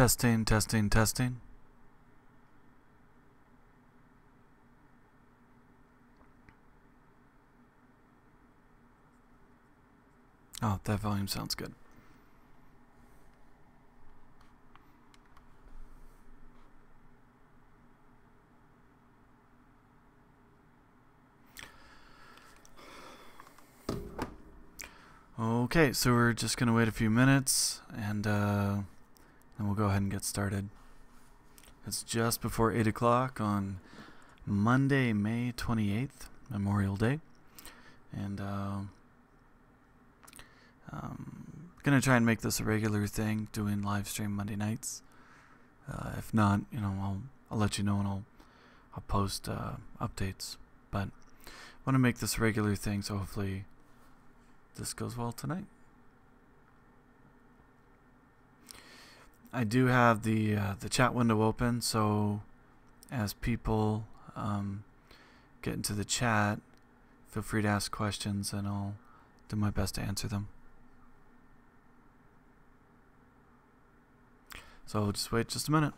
Testing, testing, testing. Oh, that volume sounds good. Okay, so we're just going to wait a few minutes and then we'll go ahead and get started. It's just before 8 o'clock on Monday, May 28th, Memorial Day. And going to try and make this a regular thing, doing live stream Monday nights. If not, I'll let you know and I'll post updates. But I want to make this a regular thing, so hopefully this goes well tonight. I do have the chat window open, so as people get into the chat, feel free to ask questions and I'll do my best to answer them. So just wait just a minute.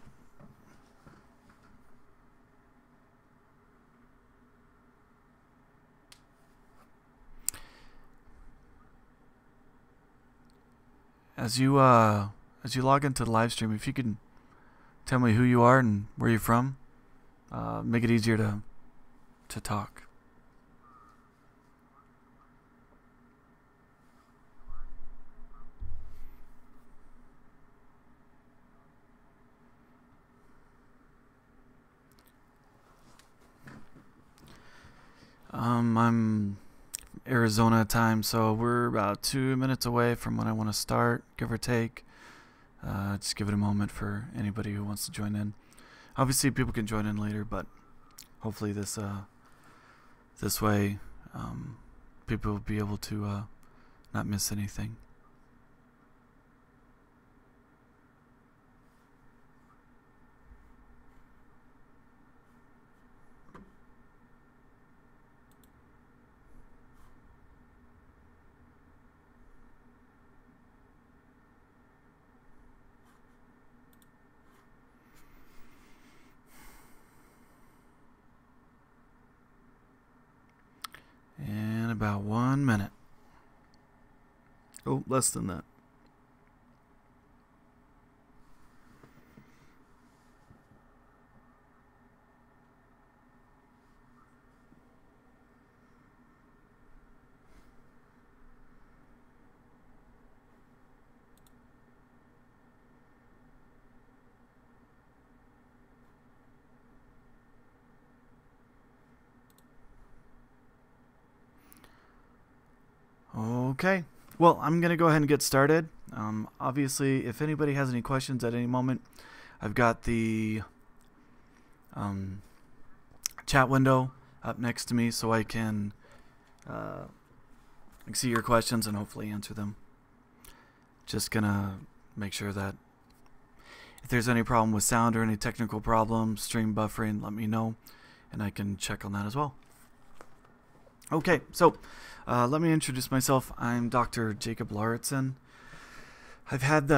As you log into the live stream, if you can tell me who you are and where you're from, make it easier to talk. I'm Arizona time, so we're about 2 minutes away from when I want to start, give or take. Just give it a moment for anybody who wants to join in. Obviously, people can join in later, but hopefully this way people will be able to not miss anything. In about 1 minute. Oh, less than that. Okay, well, I'm going to go ahead and get started. Obviously, if anybody has any questions at any moment, I've got the chat window up next to me so I can see your questions and hopefully answer them. Just going to make sure that if there's any problem with sound or any technical problems, stream buffering, let me know, and I can check on that as well. Okay, so let me introduce myself. I'm Dr. Jacob Lauritsen. I've had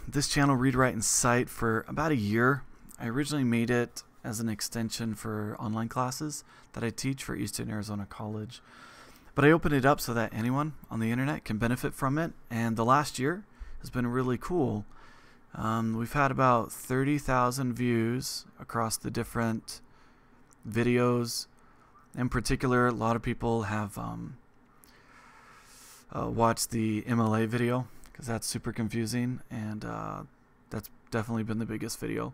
this channel, Read, Write, and Cite, for about a year. I originally made it as an extension for online classes that I teach for Eastern Arizona College. But I opened it up so that anyone on the internet can benefit from it. And the last year has been really cool. We've had about 30,000 views across the different videos. In particular, a lot of people have watched the MLA video because that's super confusing, and that's definitely been the biggest video.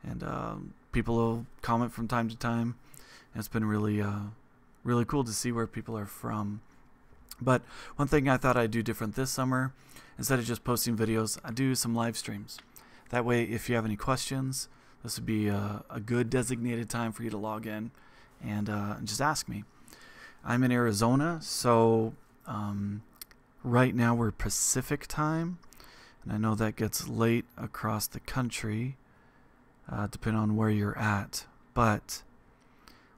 And people will comment from time to time, and it's been really cool to see where people are from. But one thing I thought I'd do different this summer, instead of just posting videos, I do some live streams. That way, if you have any questions, this would be a good designated time for you to log in and just ask me. I'm in Arizona, so right now we're Pacific time, and I know that gets late across the country, depending on where you're at. But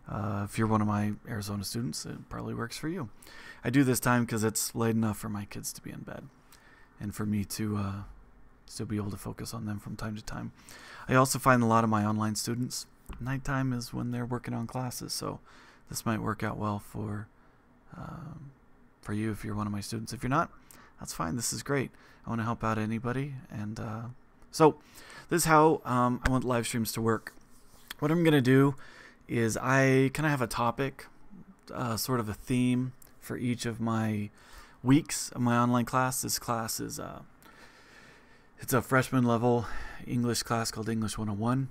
if you're one of my Arizona students, it probably works for you. I do this time because it's late enough for my kids to be in bed, and for me to still be able to focus on them from time to time. I also find a lot of my online students, nighttime is when they're working on classes, so this might work out well for you if you're one of my students. If you're not, that's fine. This is great. I want to help out anybody, and so this is how I want live streams to work. What I'm going to do is I kind of have a topic, sort of a theme for each of my weeks of my online class. This class is it's a freshman level English class called English 101.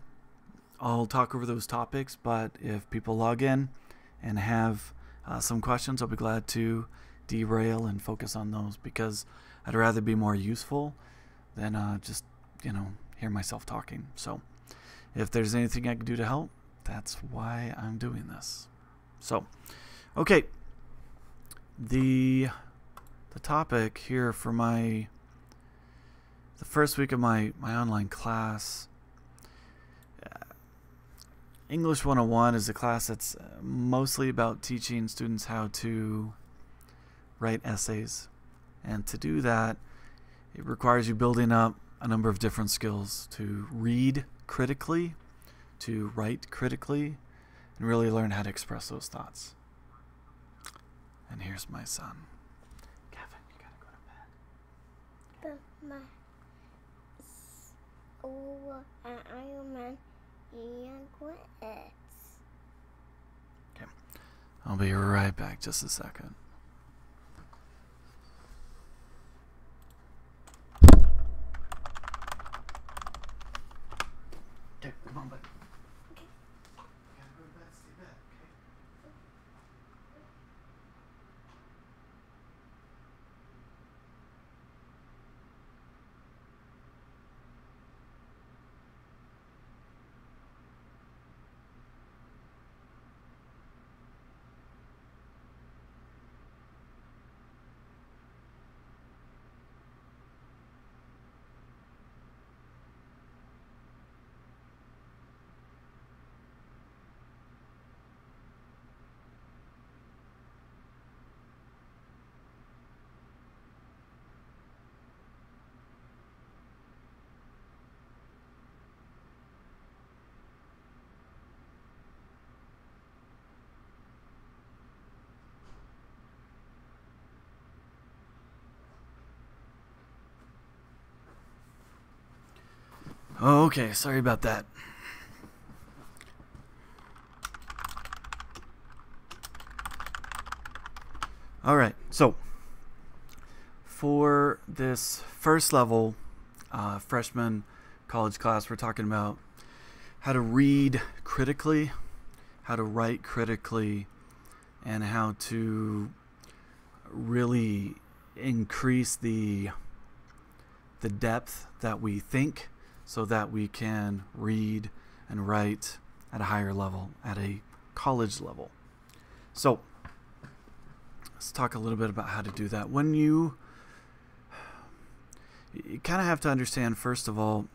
I'll talk over those topics, but if people log in and have some questions, I'll be glad to derail and focus on those, because I'd rather be more useful than just, hear myself talking. So if there's anything I can do to help, that's why I'm doing this. So, okay. The topic here for the first week of my online class, English 101 is a class that's mostly about teaching students how to write essays. And to do that, it requires you building up a number of different skills: to read critically, to write critically, and really learn how to express those thoughts. And here's my son. Kevin, you gotta go to bed. But my Iron Man and quits. Okay. I'll be right back, just a second. Okay, come on, bud. Okay. You gotta go to bed, stay in bed, okay? Okay, sorry about that. All right, so for this first level freshman college class, we're talking about how to read critically, how to write critically, and how to really increase the depth that we think, so that we can read and write at a higher level, at a college level. So let's talk a little bit about how to do that. When you kind of have to understand, first of all,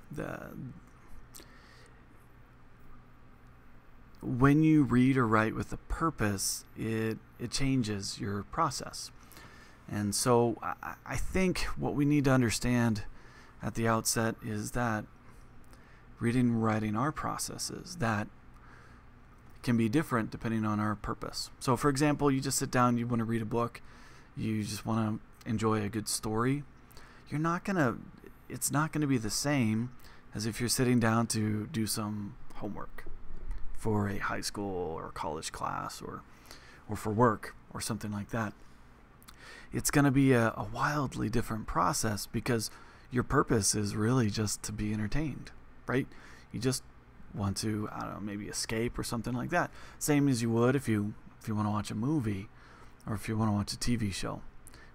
when you read or write with a purpose, it changes your process. And so I think what we need to understand at the outset is that reading and writing are processes that can be different depending on our purpose. So for example, you just sit down, you want to read a book, you just want to enjoy a good story. It's not going to be the same as if you're sitting down to do some homework for a high school or college class, or for work or something like that. It's going to be a wildly different process, because your purpose is really just to be entertained, right? You just want to, I don't know, maybe escape or something like that. Same as you would if you want to watch a movie, or if you want to watch a TV show.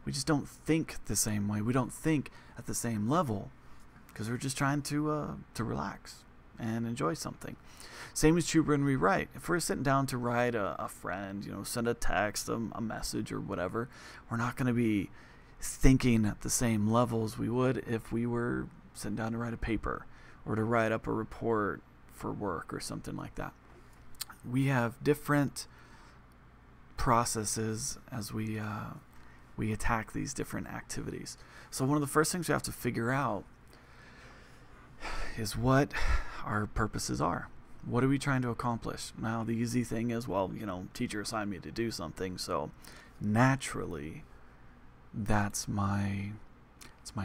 We just don't think the same way. We don't think at the same level, because we're just trying to relax and enjoy something. Same is true when we write. If we're sitting down to write a friend, send a text, a message or whatever, we're not going to be thinking at the same levels we would if we were sitting down to write a paper or to write up a report for work or something like that. We have different processes as we attack these different activities. So one of the first things we have to figure out is what our purposes are. What are we trying to accomplish? Now, the easy thing is, well, teacher assigned me to do something, so naturally, it's my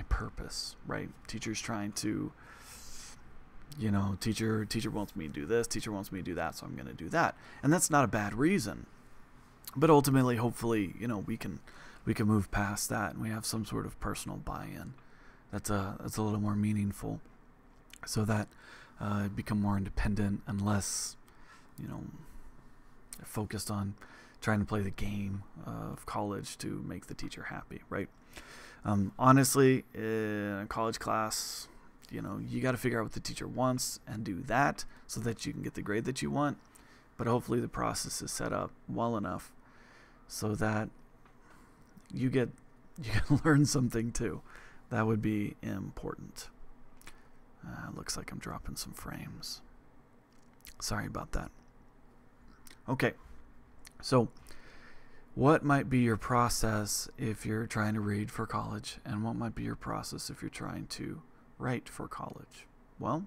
purpose, right? Teacher's trying to, teacher wants me to do this, teacher wants me to do that, so I'm going to do that. And that's not a bad reason. But ultimately, hopefully, we can move past that and we have some sort of personal buy-in that's a little more meaningful, so that become more independent and less, focused on trying to play the game of college to make the teacher happy, right? Honestly, in a college class, you got to figure out what the teacher wants and do that so that you can get the grade that you want. But hopefully the process is set up well enough so that you can learn something too. That would be important. Looks like I'm dropping some frames. Sorry about that. Okay, so what might be your process if you're trying to read for college, and what might be your process if you're trying to write for college? Well,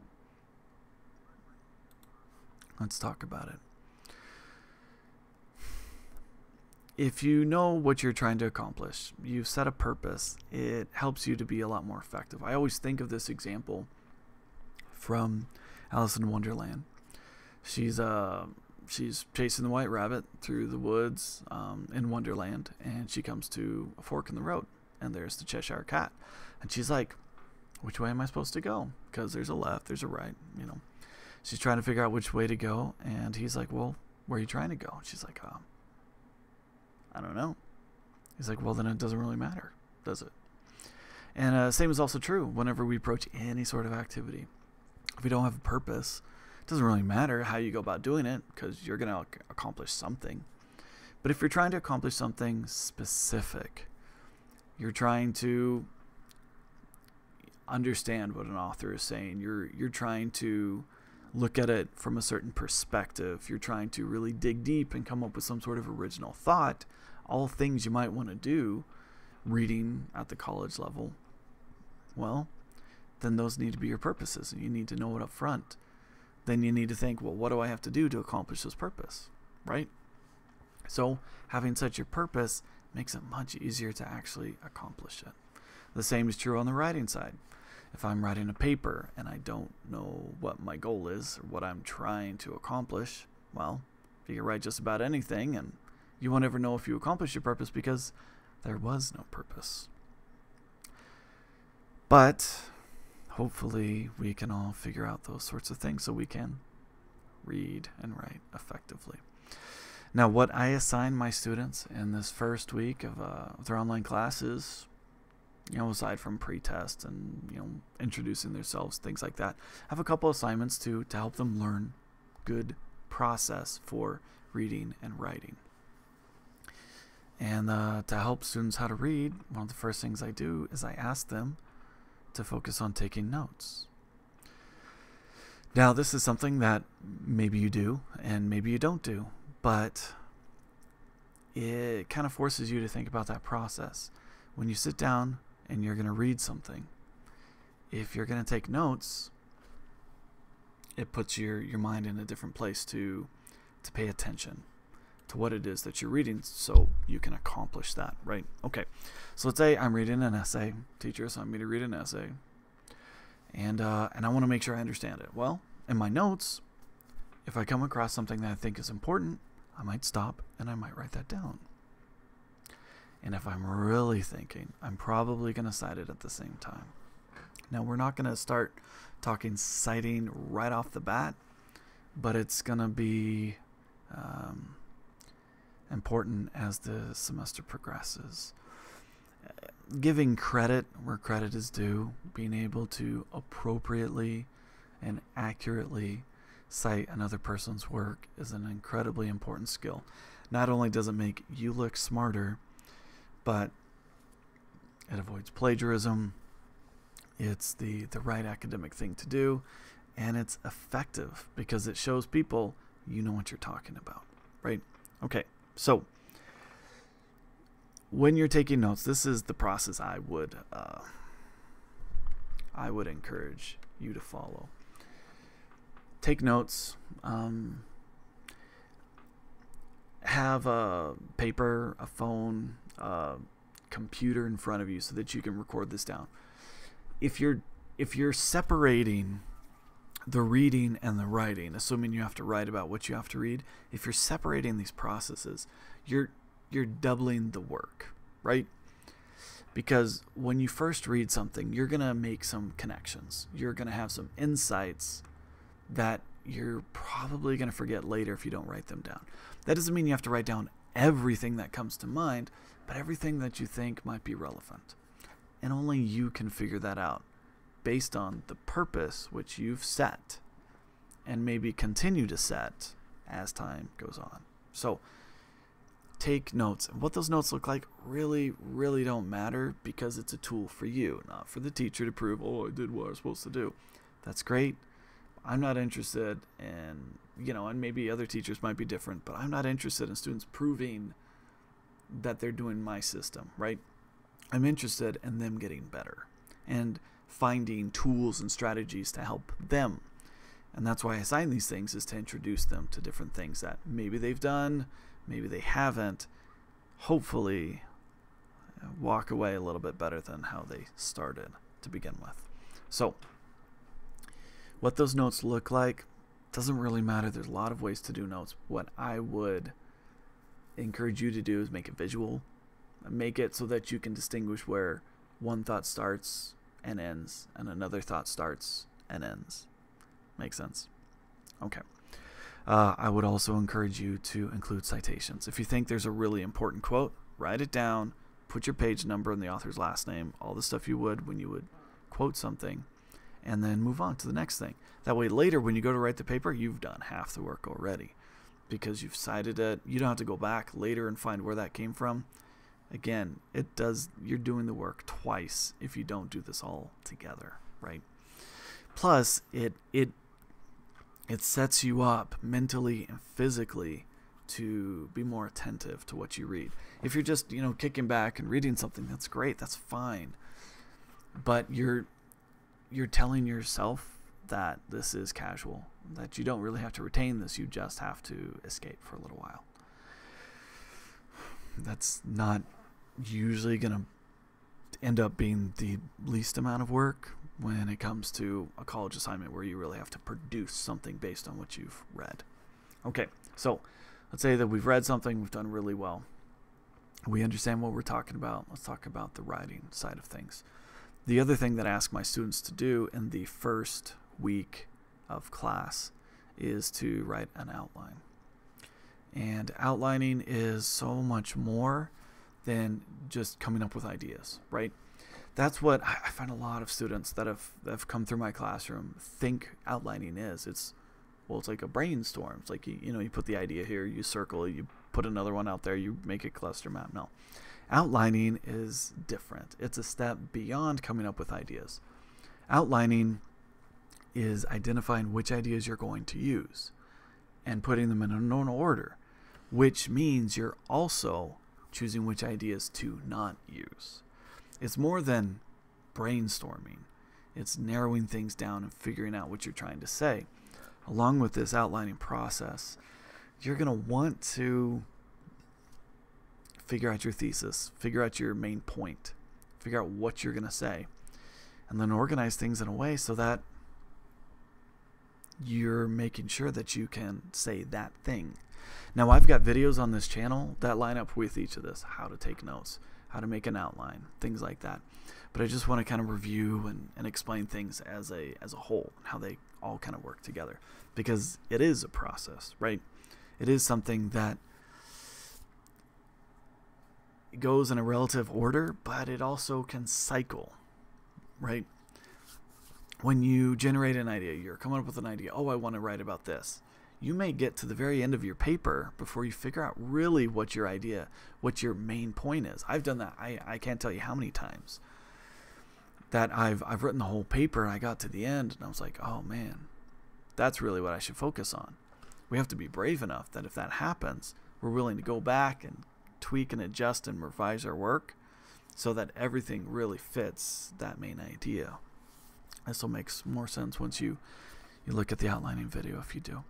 let's talk about it. If you know what you're trying to accomplish, you've set a purpose, it helps you to be a lot more effective. I always think of this example from Alice in Wonderland. She's chasing the white rabbit through the woods in Wonderland, and she comes to a fork in the road, and there's the Cheshire Cat. And she's like, which way am I supposed to go? Because there's a left, there's a right, She's trying to figure out which way to go, and he's like, well, where are you trying to go? And she's like, I don't know. He's like, well, then it doesn't really matter, does it? And same is also true whenever we approach any sort of activity. If we don't have a purpose, it doesn't really matter how you go about doing it, because you're going to accomplish something. But if you're trying to accomplish something specific, you're trying to understand what an author is saying. You're trying to look at it from a certain perspective. You're trying to really dig deep and come up with some sort of original thought. All things you might want to do reading at the college level. Well, then those need to be your purposes, and you need to know it up front. Then you need to think, well, what do I have to do to accomplish this purpose, right? So having such your purpose makes it much easier to actually accomplish it. The same is true on the writing side. If I'm writing a paper and I don't know what my goal is or what I'm trying to accomplish, well, you can write just about anything and you won't ever know if you accomplished your purpose because there was no purpose. But hopefully we can all figure out those sorts of things so we can read and write effectively. Now, what I assign my students in this first week of their online classes, aside from pre-test and, introducing themselves, things like that, I have a couple assignments to help them learn good process for reading and writing. And to help students how to read, one of the first things I do is I ask them to focus on taking notes. Now, this is something that maybe you do and maybe you don't do, but it kind of forces you to think about that process. When you sit down and you're going to read something, if you're going to take notes, it puts your mind in a different place to pay attention to what it is that you're reading so you can accomplish that, right? Okay, so let's say I'm reading an essay. Teacher assigned me to read an essay, and I want to make sure I understand it. Well, in my notes, if I come across something that I think is important, I might stop and I might write that down. And if I'm really thinking, I'm probably going to cite it at the same time. Now, we're not going to start talking citing right off the bat, but it's going to be important as the semester progresses. Giving credit where credit is due, being able to appropriately and accurately cite another person's work is an incredibly important skill. Not only does it make you look smarter, but it avoids plagiarism. It's the right academic thing to do, and it's effective because it shows people you know what you're talking about, right? Okay, so when you're taking notes, this is the process I would I would encourage you to follow. Take notes. Have a paper, a phone, a computer in front of you so that you can record this down. If you're separating the reading and the writing, assuming you have to write about what you have to read, if you're separating these processes, you're doubling the work, right? Because when you first read something, you're going to make some connections. You're going to have some insights that you're probably going to forget later if you don't write them down. That doesn't mean you have to write down everything that comes to mind, but everything that you think might be relevant. And only you can figure that out based on the purpose which you've set and maybe continue to set as time goes on. So take notes. And what those notes look like really don't matter, because it's a tool for you, not for the teacher to prove, oh, I did what I was supposed to do. That's great. I'm not interested in, and maybe other teachers might be different, but I'm not interested in students proving that they're doing my system, right? I'm interested in them getting better and finding tools and strategies to help them. And that's why I assign these things, is to introduce them to different things that maybe they've done, maybe they haven't. Hopefully walk away a little bit better than how they started to begin with. So what those notes look like doesn't really matter. There's a lot of ways to do notes. What I would encourage you to do is make it visual. Make it so that you can distinguish where one thought starts and ends and another thought starts and ends. Make sense? Okay. I would also encourage you to include citations. If you think there's a really important quote, write it down, put your page number and the author's last name, all the stuff you would when you would quote something, and then move on to the next thing. That way later when you go to write the paper, you've done half the work already because you've cited it. You don't have to go back later and find where that came from. Again, you're doing the work twice if you don't do this all together, right? Plus, it sets you up mentally and physically to be more attentive to what you read. If you're just, kicking back and reading something, that's great, that's fine. But you're telling yourself that this is casual, that you don't really have to retain this, you just have to escape for a little while. That's not usually going to end up being the least amount of work when it comes to a college assignment where you really have to produce something based on what you've read. Okay, so let's say that we've read something, we've done really well. We understand what we're talking about. Let's talk about the writing side of things. The other thing that I ask my students to do in the first week of class is to write an outline. And outlining is so much more than just coming up with ideas, right? That's what I find a lot of students that have come through my classroom think outlining is. It's like a brainstorm. It's like, you put the idea here, you circle, you put another one out there, you make a cluster map. No. Outlining is different. It's a step beyond coming up with ideas. Outlining is identifying which ideas you're going to use and putting them in a known order, which means you're also choosing which ideas to not use. It's more than brainstorming. It's narrowing things down and figuring out what you're trying to say. Along with this outlining process, you're going to want to figure out your thesis, figure out your main point, figure out what you're going to say, and then organize things in a way so that you're making sure that you can say that thing. Now, I've got videos on this channel that line up with each of this, how to take notes, how to make an outline, things like that. But I just want to kind of review and explain things as a whole, how they all kind of work together, because it is a process, right? It is something that goes in a relative order, but it also can cycle, right? When you generate an idea, you're coming up with an idea, oh, I want to write about this. You may get to the very end of your paper before you figure out really what your idea, what your main point is. I've done that. I can't tell you how many times that I've written the whole paper and I got to the end and I was like, oh man, that's really what I should focus on. We have to be brave enough that if that happens, we're willing to go back and tweak and adjust and revise our work so that everything really fits that main idea. This will make more sense once you look at the outlining video, if you do.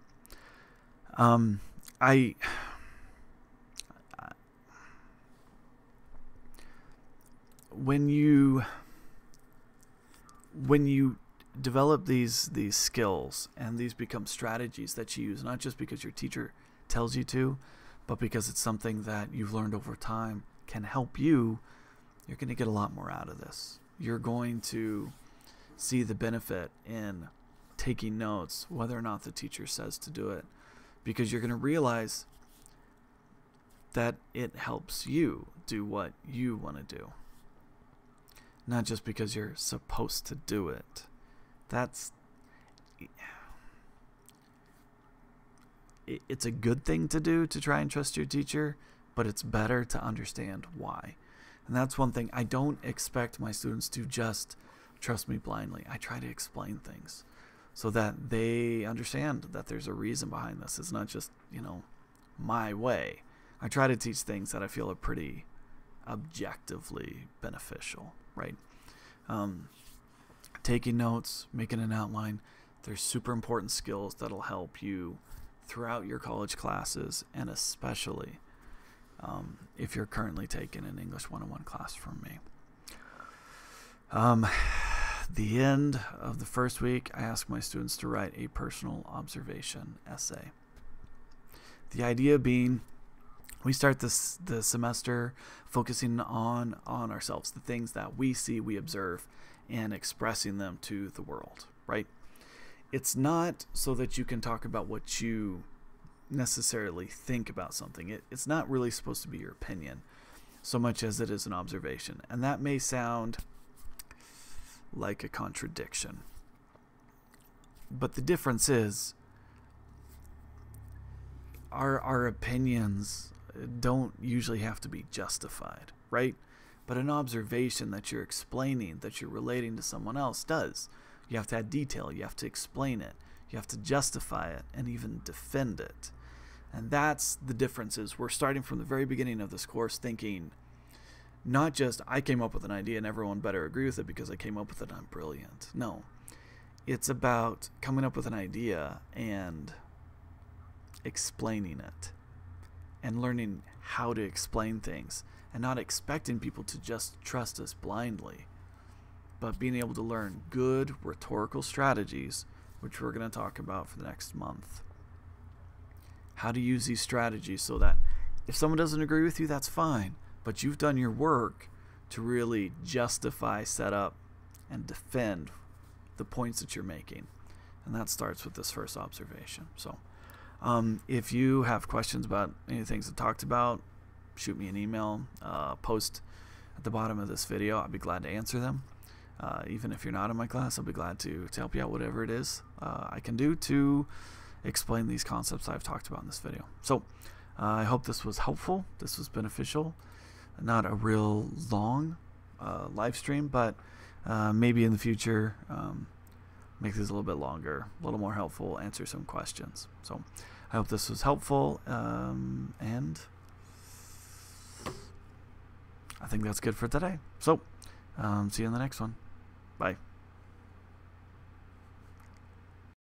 When you develop these skills, and these become strategies that you use, not just because your teacher tells you to, but because it's something that you've learned over time, can help you, you're going to get a lot more out of this. You're going to see the benefit in taking notes, whether or not the teacher says to do it, because you're going to realize that it helps you do what you want to do, not just because you're supposed to do it. It's a good thing to do, to try and trust your teacher, but it's better to understand why. And that's one thing. I don't expect my students to just trust me blindly. I try to explain things so that they understand that there's a reason behind this. It's not just, my way. I try to teach things that I feel are pretty objectively beneficial, right? Taking notes, making an outline, they're super important skills that'll help you throughout your college classes, and especially if you're currently taking an English 101 class from me. The end of the first week, I ask my students to write a personal observation essay. The idea being, we start the semester focusing on ourselves, the things that we see, we observe, and expressing them to the world, right? It's not so that you can talk about what you necessarily think about something. It's not really supposed to be your opinion so much as it is an observation. And that may sound like a contradiction. But the difference is our opinions don't usually have to be justified, right? But an observation that you're explaining, that you're relating to someone else does. You have to add detail, you have to explain it, you have to justify it, and even defend it. And that's the difference. Is we're starting from the very beginning of this course thinking, not just I came up with an idea and everyone better agree with it because I came up with it, I'm brilliant. No. It's about coming up with an idea and explaining it, and learning how to explain things, and not expecting people to just trust us blindly, but being able to learn good rhetorical strategies, which we're going to talk about for the next month. How to use these strategies so that if someone doesn't agree with you, that's fine, but you've done your work to really justify, set up, and defend the points that you're making. And that starts with this first observation. So if you have questions about any things I talked about, shoot me an email, post at the bottom of this video. I'll be glad to answer them. Even if you're not in my class, I'll be glad to help you out, whatever it is I can do to explain these concepts I've talked about in this video. So I hope this was helpful. This was beneficial. Not a real long live stream, but maybe in the future make these a little bit longer, a little more helpful, answer some questions. So I hope this was helpful, and I think that's good for today. So see you in the next one. Bye.